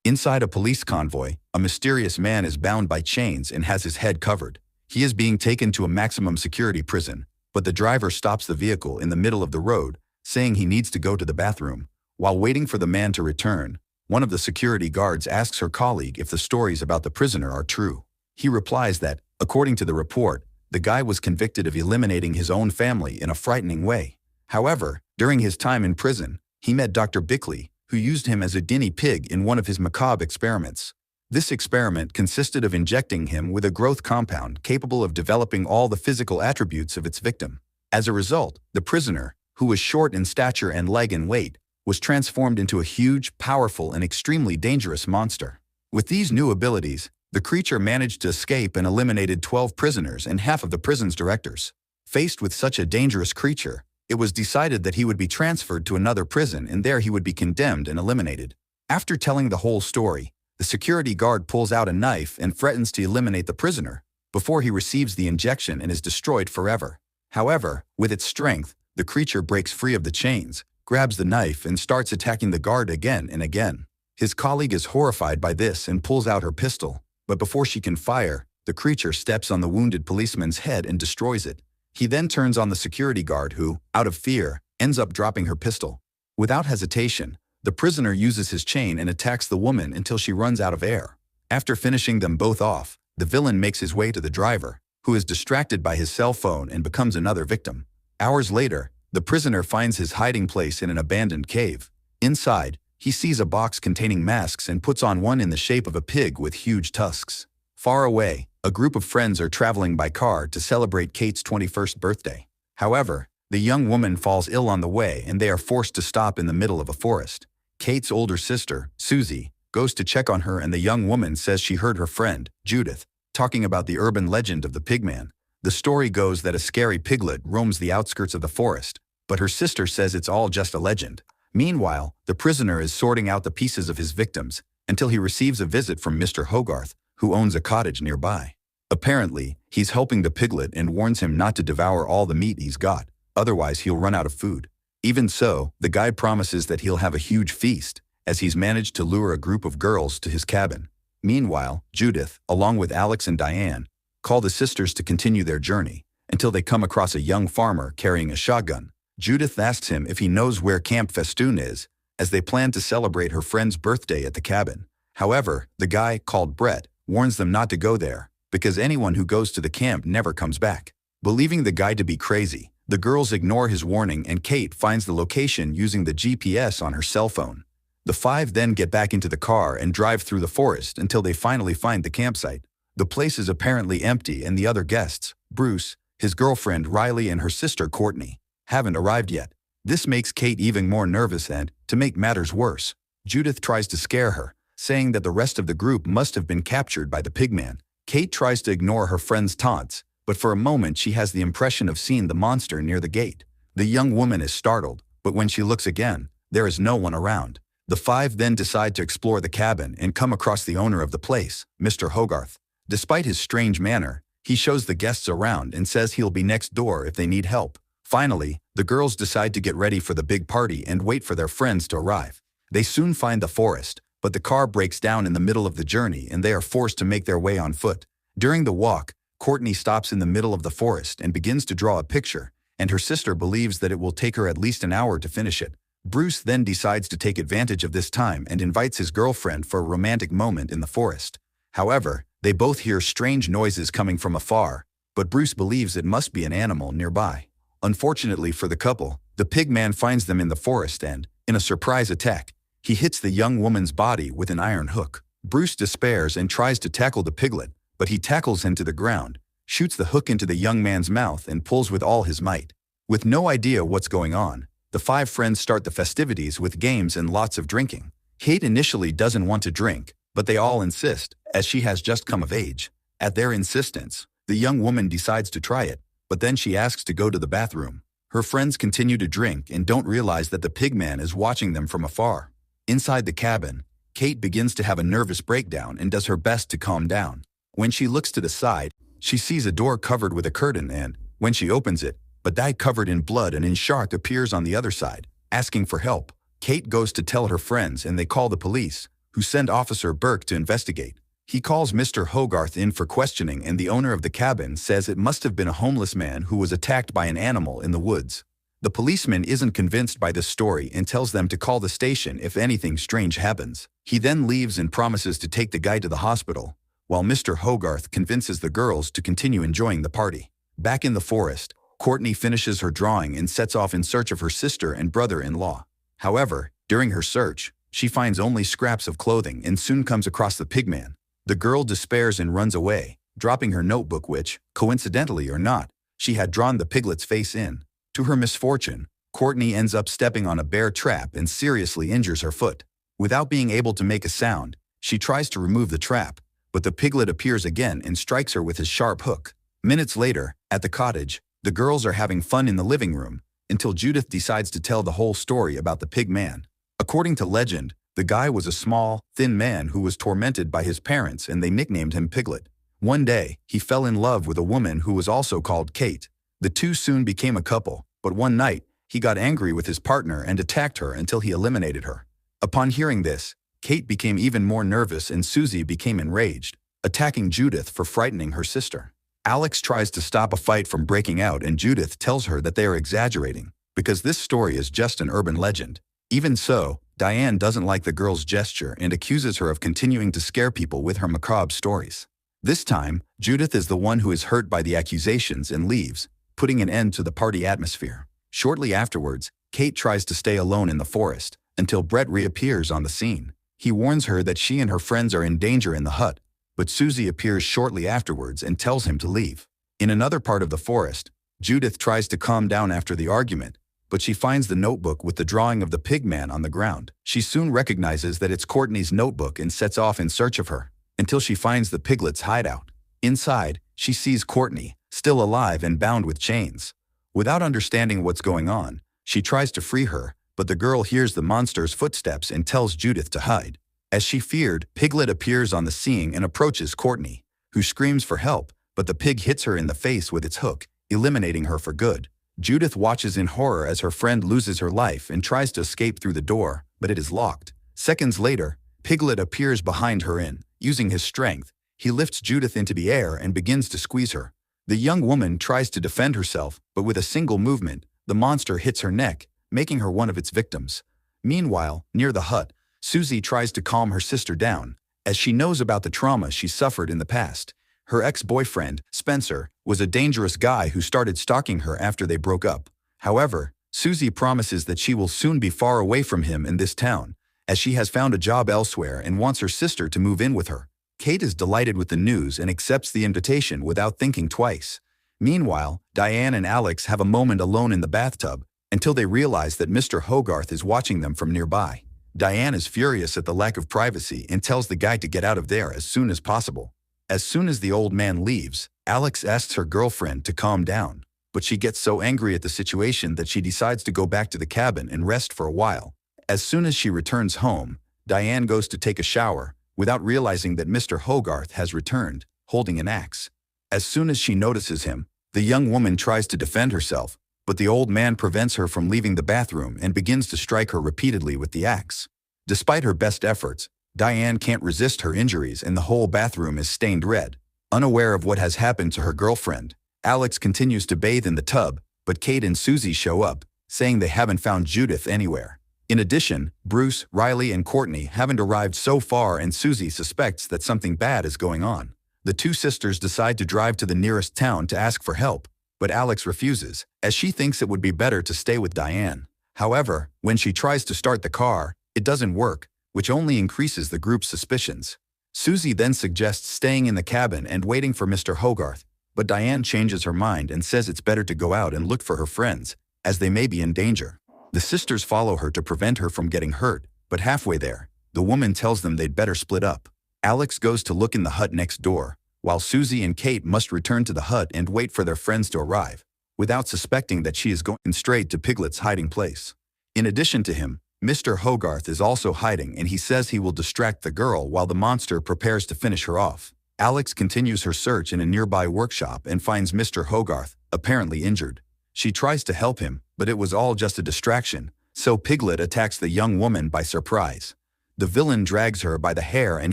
Inside a police convoy, a mysterious man is bound by chains and has his head covered. He is being taken to a maximum security prison, but the driver stops the vehicle in the middle of the road, saying he needs to go to the bathroom. While waiting for the man to return, one of the security guards asks her colleague if the stories about the prisoner are true. He replies that, according to the report, the guy was convicted of eliminating his own family in a frightening way. However, during his time in prison, he met Dr. Bickley, who used him as a guinea pig in one of his macabre experiments. This experiment consisted of injecting him with a growth compound capable of developing all the physical attributes of its victim. As a result, the prisoner, who was short in stature and leg and weight, was transformed into a huge, powerful, and extremely dangerous monster. With these new abilities, the creature managed to escape and eliminated 12 prisoners and half of the prison's directors. Faced with such a dangerous creature, it was decided that he would be transferred to another prison and there he would be condemned and eliminated. After telling the whole story, the security guard pulls out a knife and threatens to eliminate the prisoner before he receives the injection and is destroyed forever. However, with its strength, the creature breaks free of the chains, grabs the knife, and starts attacking the guard again and again. His colleague is horrified by this and pulls out her pistol, but before she can fire, the creature steps on the wounded policeman's head and destroys it. He then turns on the security guard who, out of fear, ends up dropping her pistol. Without hesitation, the prisoner uses his chain and attacks the woman until she runs out of air. After finishing them both off, the villain makes his way to the driver, who is distracted by his cell phone and becomes another victim. Hours later, the prisoner finds his hiding place in an abandoned cave. Inside, he sees a box containing masks and puts on one in the shape of a pig with huge tusks. Far away, a group of friends are traveling by car to celebrate Kate's 21st birthday. However, the young woman falls ill on the way and they are forced to stop in the middle of a forest. Kate's older sister, Susie, goes to check on her and the young woman says she heard her friend, Judith, talking about the urban legend of the pigman. The story goes that a scary piglet roams the outskirts of the forest, but her sister says it's all just a legend. Meanwhile, the prisoner is sorting out the pieces of his victims until he receives a visit from Mr. Hogarth, who owns a cottage nearby. Apparently, he's helping the piglet and warns him not to devour all the meat he's got, otherwise he'll run out of food. Even so, the guy promises that he'll have a huge feast, as he's managed to lure a group of girls to his cabin. Meanwhile, Judith, along with Alex and Diane, call the sisters to continue their journey, until they come across a young farmer carrying a shotgun. Judith asks him if he knows where Camp Festoon is, as they plan to celebrate her friend's birthday at the cabin. However, the guy, called Brett, warns them not to go there, because anyone who goes to the camp never comes back. Believing the guy to be crazy, the girls ignore his warning and Kate finds the location using the GPS on her cell phone. The five then get back into the car and drive through the forest until they finally find the campsite. The place is apparently empty and the other guests, Bruce, his girlfriend Riley and her sister Courtney, haven't arrived yet. This makes Kate even more nervous and, to make matters worse, Judith tries to scare her, saying that the rest of the group must have been captured by the pigman. Kate tries to ignore her friend's taunts, but for a moment she has the impression of seeing the monster near the gate. The young woman is startled, but when she looks again, there is no one around. The five then decide to explore the cabin and come across the owner of the place, Mr. Hogarth. Despite his strange manner, he shows the guests around and says he'll be next door if they need help. Finally, the girls decide to get ready for the big party and wait for their friends to arrive. They soon find the forest, but the car breaks down in the middle of the journey and they are forced to make their way on foot. During the walk, Courtney stops in the middle of the forest and begins to draw a picture, and her sister believes that it will take her at least an hour to finish it. Bruce then decides to take advantage of this time and invites his girlfriend for a romantic moment in the forest. However, they both hear strange noises coming from afar, but Bruce believes it must be an animal nearby. Unfortunately for the couple, the pigman finds them in the forest and, in a surprise attack, he hits the young woman's body with an iron hook. Bruce despairs and tries to tackle the piglet, but he tackles him to the ground, shoots the hook into the young man's mouth and pulls with all his might. With no idea what's going on, the five friends start the festivities with games and lots of drinking. Kate initially doesn't want to drink, but they all insist, as she has just come of age. At their insistence, the young woman decides to try it, but then she asks to go to the bathroom. Her friends continue to drink and don't realize that the pigman is watching them from afar. Inside the cabin, Kate begins to have a nervous breakdown and does her best to calm down. When she looks to the side, she sees a door covered with a curtain and, when she opens it, a guy covered in blood and in shark appears on the other side, asking for help. Kate goes to tell her friends and they call the police, who send Officer Burke to investigate. He calls Mr. Hogarth in for questioning, and the owner of the cabin says it must have been a homeless man who was attacked by an animal in the woods. The policeman isn't convinced by this story and tells them to call the station if anything strange happens. He then leaves and promises to take the guy to the hospital, while Mr. Hogarth convinces the girls to continue enjoying the party. Back in the forest, Courtney finishes her drawing and sets off in search of her sister and brother-in-law. However, during her search, she finds only scraps of clothing and soon comes across the pigman. The girl despairs and runs away, dropping her notebook which, coincidentally or not, she had drawn the piglet's face in. To her misfortune, Courtney ends up stepping on a bear trap and seriously injures her foot. Without being able to make a sound, she tries to remove the trap, but the piglet appears again and strikes her with his sharp hook. Minutes later, at the cottage, the girls are having fun in the living room, until Judith decides to tell the whole story about the pig man. According to legend, the guy was a small, thin man who was tormented by his parents and they nicknamed him Piglet. One day, he fell in love with a woman who was also called Kate. The two soon became a couple, but one night, he got angry with his partner and attacked her until he eliminated her. Upon hearing this, Kate became even more nervous and Susie became enraged, attacking Judith for frightening her sister. Alex tries to stop a fight from breaking out and Judith tells her that they are exaggerating, because this story is just an urban legend. Even so, Diane doesn't like the girl's gesture and accuses her of continuing to scare people with her macabre stories. This time, Judith is the one who is hurt by the accusations and leaves, putting an end to the party atmosphere. Shortly afterwards, Kate tries to stay alone in the forest, until Brett reappears on the scene. He warns her that she and her friends are in danger in the hut, but Susie appears shortly afterwards and tells him to leave. In another part of the forest, Judith tries to calm down after the argument, but she finds the notebook with the drawing of the pig man on the ground. She soon recognizes that it's Courtney's notebook and sets off in search of her, until she finds the piglet's hideout. Inside, she sees Courtney, still alive and bound with chains. Without understanding what's going on, she tries to free her, but the girl hears the monster's footsteps and tells Judith to hide. As she feared, Piglet appears on the scene and approaches Courtney, who screams for help, but the pig hits her in the face with its hook, eliminating her for good. Judith watches in horror as her friend loses her life and tries to escape through the door, but it is locked. Seconds later, Piglet appears behind her and, using his strength, he lifts Judith into the air and begins to squeeze her. The young woman tries to defend herself, but with a single movement, the monster hits her neck, making her one of its victims. Meanwhile, near the hut, Susie tries to calm her sister down, as she knows about the trauma she suffered in the past. Her ex-boyfriend, Spencer, was a dangerous guy who started stalking her after they broke up. However, Susie promises that she will soon be far away from him in this town, as she has found a job elsewhere and wants her sister to move in with her. Kate is delighted with the news and accepts the invitation without thinking twice. Meanwhile, Diane and Alex have a moment alone in the bathtub, until they realize that Mr. Hogarth is watching them from nearby. Diane is furious at the lack of privacy and tells the guy to get out of there as soon as possible. As soon as the old man leaves, Alex asks her girlfriend to calm down, but she gets so angry at the situation that she decides to go back to the cabin and rest for a while. As soon as she returns home, Diane goes to take a shower, without realizing that Mr. Hogarth has returned, holding an axe. As soon as she notices him, the young woman tries to defend herself, but the old man prevents her from leaving the bathroom and begins to strike her repeatedly with the axe. Despite her best efforts, Diane can't resist her injuries and the whole bathroom is stained red. Unaware of what has happened to her girlfriend, Alex continues to bathe in the tub, but Kate and Susie show up, saying they haven't found Judith anywhere. In addition, Bruce, Riley, and Courtney haven't arrived so far and Susie suspects that something bad is going on. The two sisters decide to drive to the nearest town to ask for help, but Alex refuses, as she thinks it would be better to stay with Diane. However, when she tries to start the car, it doesn't work, which only increases the group's suspicions. Susie then suggests staying in the cabin and waiting for Mr. Hogarth, but Diane changes her mind and says it's better to go out and look for her friends, as they may be in danger. The sisters follow her to prevent her from getting hurt, but halfway there, the woman tells them they'd better split up. Alex goes to look in the hut next door, while Susie and Kate must return to the hut and wait for their friends to arrive, without suspecting that she is going straight to Piglet's hiding place. In addition to him, Mr. Hogarth is also hiding and he says he will distract the girl while the monster prepares to finish her off. Alex continues her search in a nearby workshop and finds Mr. Hogarth, apparently injured. She tries to help him, but it was all just a distraction, so Piglet attacks the young woman by surprise. The villain drags her by the hair and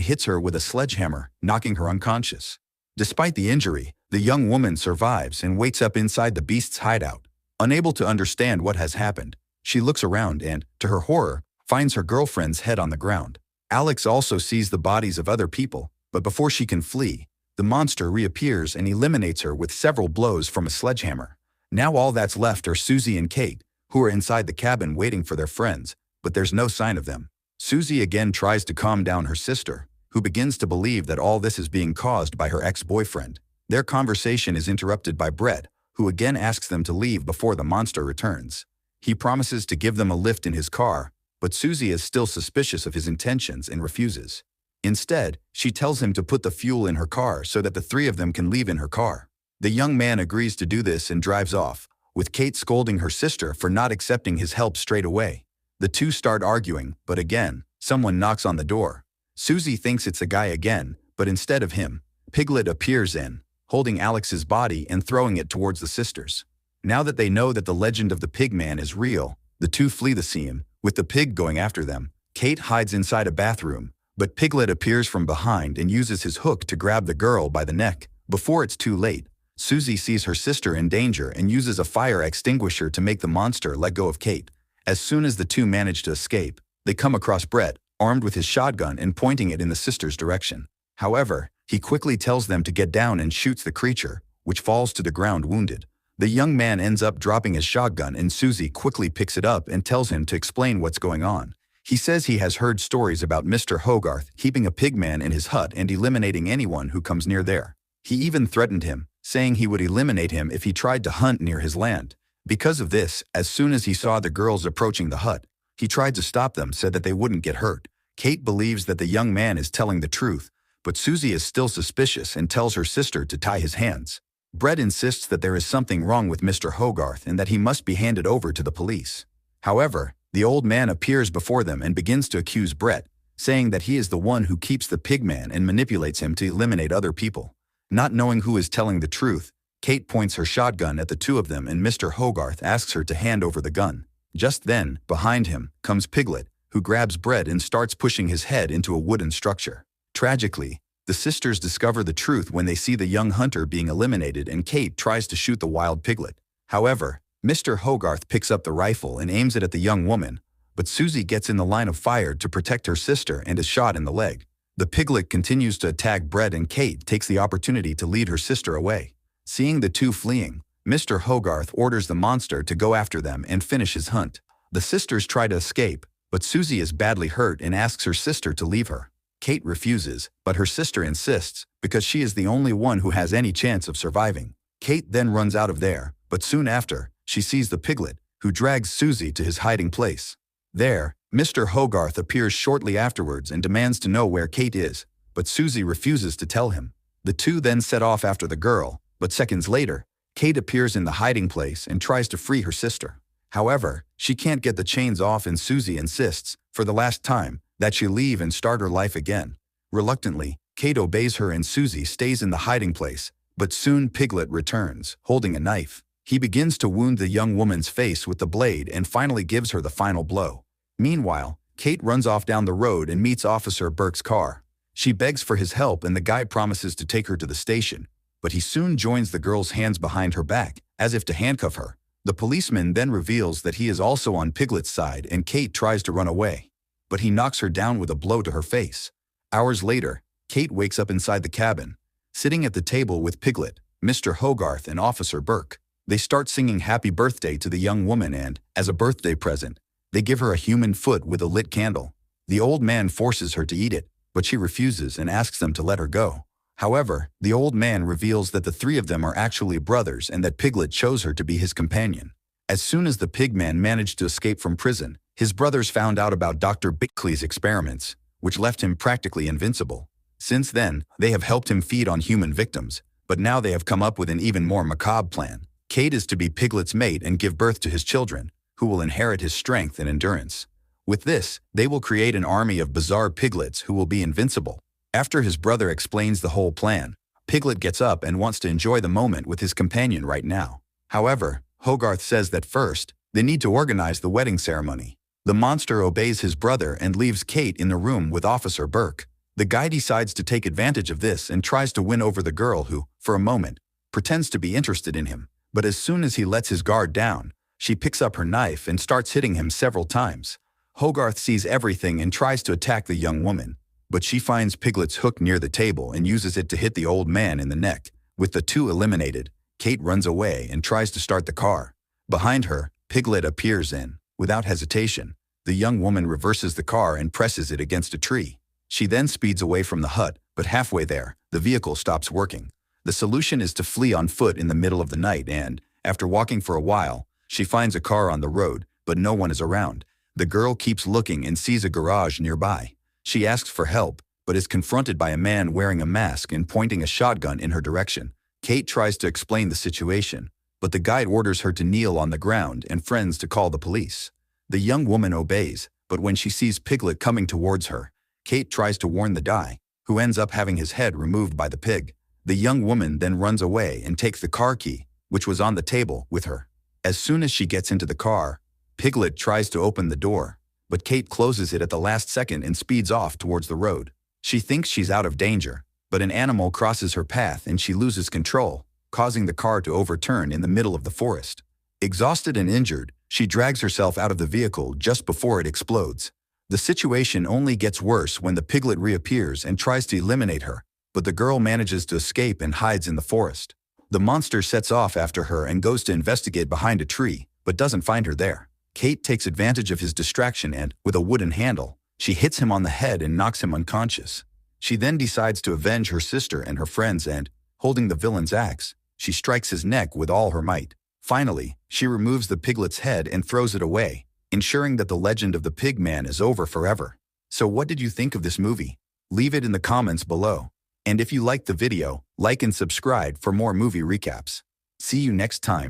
hits her with a sledgehammer, knocking her unconscious. Despite the injury, the young woman survives and wakes up inside the beast's hideout. Unable to understand what has happened, she looks around and, to her horror, finds her girlfriend's head on the ground. Alex also sees the bodies of other people, but before she can flee, the monster reappears and eliminates her with several blows from a sledgehammer. Now all that's left are Susie and Kate, who are inside the cabin waiting for their friends, but there's no sign of them. Susie again tries to calm down her sister, who begins to believe that all this is being caused by her ex-boyfriend. Their conversation is interrupted by Brett, who again asks them to leave before the monster returns. He promises to give them a lift in his car, but Susie is still suspicious of his intentions and refuses. Instead, she tells him to put the fuel in her car so that the three of them can leave in her car. The young man agrees to do this and drives off, with Kate scolding her sister for not accepting his help straight away. The two start arguing, but again, someone knocks on the door. Susie thinks it's a guy again, but instead of him, Piglet appears in, holding Alex's body and throwing it towards the sisters. Now that they know that the legend of the Pigman is real, the two flee the scene, with the pig going after them. Kate hides inside a bathroom, but Piglet appears from behind and uses his hook to grab the girl by the neck. Before it's too late, Susie sees her sister in danger and uses a fire extinguisher to make the monster let go of Kate. As soon as the two manage to escape, they come across Brett, armed with his shotgun and pointing it in the sisters' direction. However, he quickly tells them to get down and shoots the creature, which falls to the ground wounded. The young man ends up dropping his shotgun and Susie quickly picks it up and tells him to explain what's going on. He says he has heard stories about Mr. Hogarth keeping a pigman in his hut and eliminating anyone who comes near there. He even threatened him, saying he would eliminate him if he tried to hunt near his land. Because of this, as soon as he saw the girls approaching the hut, he tried to stop them so that they wouldn't get hurt. Kate believes that the young man is telling the truth, but Susie is still suspicious and tells her sister to tie his hands. Brett insists that there is something wrong with Mr. Hogarth and that he must be handed over to the police. However, the old man appears before them and begins to accuse Brett, saying that he is the one who keeps the pigman and manipulates him to eliminate other people. Not knowing who is telling the truth, Kate points her shotgun at the two of them and Mr. Hogarth asks her to hand over the gun. Just then, behind him, comes Piglet, who grabs Brett and starts pushing his head into a wooden structure. Tragically, the sisters discover the truth when they see the young hunter being eliminated and Kate tries to shoot the wild piglet. However, Mr. Hogarth picks up the rifle and aims it at the young woman, but Susie gets in the line of fire to protect her sister and is shot in the leg. The piglet continues to attack Brett and Kate takes the opportunity to lead her sister away. Seeing the two fleeing, Mr. Hogarth orders the monster to go after them and finish his hunt. The sisters try to escape, but Susie is badly hurt and asks her sister to leave her. Kate refuses, but her sister insists because she is the only one who has any chance of surviving. Kate then runs out of there, but soon after, she sees the piglet, who drags Susie to his hiding place. There, Mr. Hogarth appears shortly afterwards and demands to know where Kate is, but Susie refuses to tell him. The two then set off after the girl, but seconds later, Kate appears in the hiding place and tries to free her sister. However, she can't get the chains off and Susie insists, for the last time, that she leave and start her life again. Reluctantly, Kate obeys her and Susie stays in the hiding place, but soon Piglet returns, holding a knife. He begins to wound the young woman's face with the blade and finally gives her the final blow. Meanwhile, Kate runs off down the road and meets Officer Burke's car. She begs for his help and the guy promises to take her to the station, but he soon joins the girl's hands behind her back, as if to handcuff her. The policeman then reveals that he is also on Piglet's side and Kate tries to run away, but he knocks her down with a blow to her face. Hours later, Kate wakes up inside the cabin, sitting at the table with Piglet, Mr. Hogarth, and Officer Burke. They start singing happy birthday to the young woman and, as a birthday present, they give her a human foot with a lit candle. The old man forces her to eat it, but she refuses and asks them to let her go. However, the old man reveals that the three of them are actually brothers and that Piglet chose her to be his companion. As soon as the pigman managed to escape from prison, his brothers found out about Dr. Bickley's experiments, which left him practically invincible. Since then, they have helped him feed on human victims, but now they have come up with an even more macabre plan. Kate is to be Piglet's mate and give birth to his children, who will inherit his strength and endurance. With this, they will create an army of bizarre piglets who will be invincible. After his brother explains the whole plan, Piglet gets up and wants to enjoy the moment with his companion right now. However, Hogarth says that first, they need to organize the wedding ceremony. The monster obeys his brother and leaves Kate in the room with Officer Burke. The guy decides to take advantage of this and tries to win over the girl who, for a moment, pretends to be interested in him. But as soon as he lets his guard down, she picks up her knife and starts hitting him several times. Hogarth sees everything and tries to attack the young woman, but she finds Piglet's hook near the table and uses it to hit the old man in the neck. With the two eliminated, Kate runs away and tries to start the car. Behind her, Piglet appears and, without hesitation, the young woman reverses the car and presses it against a tree. She then speeds away from the hut, but halfway there, the vehicle stops working. The solution is to flee on foot in the middle of the night and, after walking for a while, she finds a car on the road, but no one is around. The girl keeps looking and sees a garage nearby. She asks for help, but is confronted by a man wearing a mask and pointing a shotgun in her direction. Kate tries to explain the situation, but the guide orders her to kneel on the ground and friends to call the police. The young woman obeys, but when she sees Piglet coming towards her, Kate tries to warn the guy, who ends up having his head removed by the pig. The young woman then runs away and takes the car key, which was on the table, with her. As soon as she gets into the car, Piglet tries to open the door, but Kate closes it at the last second and speeds off towards the road. She thinks she's out of danger, but an animal crosses her path and she loses control, causing the car to overturn in the middle of the forest. Exhausted and injured, she drags herself out of the vehicle just before it explodes. The situation only gets worse when the piglet reappears and tries to eliminate her, but the girl manages to escape and hides in the forest. The monster sets off after her and goes to investigate behind a tree, but doesn't find her there. Kate takes advantage of his distraction and, with a wooden handle, she hits him on the head and knocks him unconscious. She then decides to avenge her sister and her friends and, holding the villain's axe, she strikes his neck with all her might. Finally, she removes the piglet's head and throws it away, ensuring that the legend of the pig man is over forever. So what did you think of this movie? Leave it in the comments below. And if you liked the video, like and subscribe for more movie recaps. See you next time.